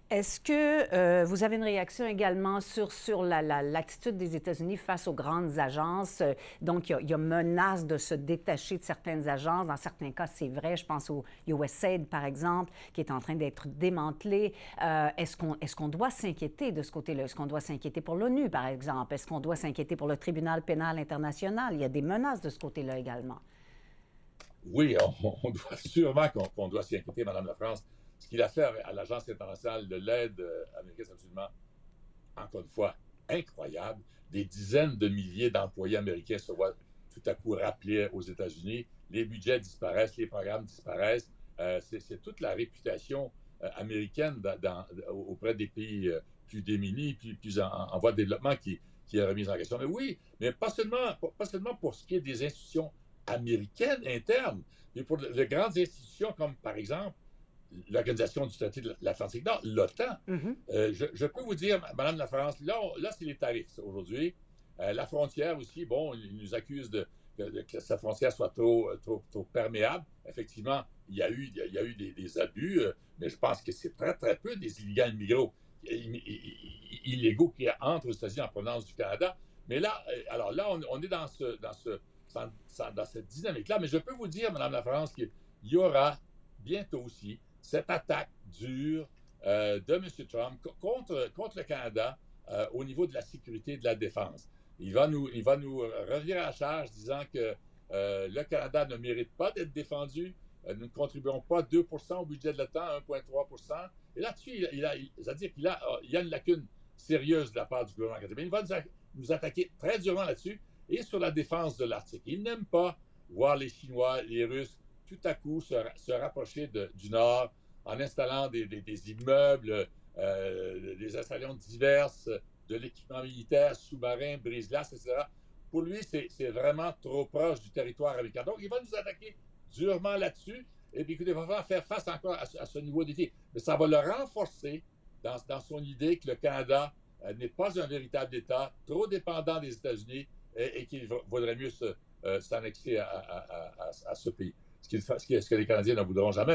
Est-ce que vous avez une réaction également sur l'attitude des États-Unis face aux grandes agences? Donc, il y a menace de se détacher de certaines agences. Dans certains cas, c'est vrai. Je pense au USAID, par exemple, qui est en train d'être démantelé. Est-ce qu'on doit s'inquiéter de ce côté-là? Est-ce qu'on doit s'inquiéter pour l'ONU, par exemple? Est-ce qu'on doit s'inquiéter pour le tribunal pénal international? Il y a des menaces de ce côté-là également. Oui, on doit sûrement qu'on doit s'y inquiéter, Madame la France. Ce qu'il a fait à l'Agence internationale de l'aide américaine, c'est absolument, encore une fois, incroyable. Des dizaines de milliers d'employés américains se voient tout à coup rappelés aux États-Unis. Les budgets disparaissent, les programmes disparaissent. C'est toute la réputation américaine auprès des pays plus démunis, plus en voie de développement qui est remise en question. Mais oui, mais pas seulement pour ce qui est des institutions américaines internes, mais pour de grandes institutions comme, par exemple, l'Organisation du traité de l'Atlantique Nord, l'OTAN. Mhm. Je peux vous dire, Madame la France, là c'est les tarifs aujourd'hui. La frontière aussi, bon, ils nous accusent que sa frontière soit trop perméable. Effectivement, il y a eu des abus, mais je pense que c'est très, très peu des illégaux qui entrent aux États-Unis en provenance du Canada. Mais là, alors là, on est dans cette dynamique-là. Mais je peux vous dire, Madame la France, qu'il y aura bientôt aussi cette attaque dure de M. Trump contre le Canada au niveau de la sécurité et de la défense. Il va nous revenir à la charge disant que le Canada ne mérite pas d'être défendu. Nous ne contribuons pas 2 au budget de l'OTAN, 1,3. Et là-dessus, c'est-à-dire qu'il y a une lacune sérieuse de la part du gouvernement canadien. Il va nous attaquer très durement là-dessus et sur la défense de l'Arctique. Il n'aime pas voir les Chinois, les Russes, tout à coup se rapprocher du Nord en installant des immeubles, des installations diverses, de l'équipement militaire, sous-marin, brise-glace, etc. Pour lui, c'est vraiment trop proche du territoire américain. Donc, il va nous attaquer durement là-dessus. Et puis, écoutez, il va falloir faire face encore à ce niveau défi. Mais ça va le renforcer dans son idée que le Canada n'est pas un véritable État, trop dépendant des États-Unis et qu'il vaudrait mieux s'annexer à ce pays. Ce que les Canadiens ne voudront jamais.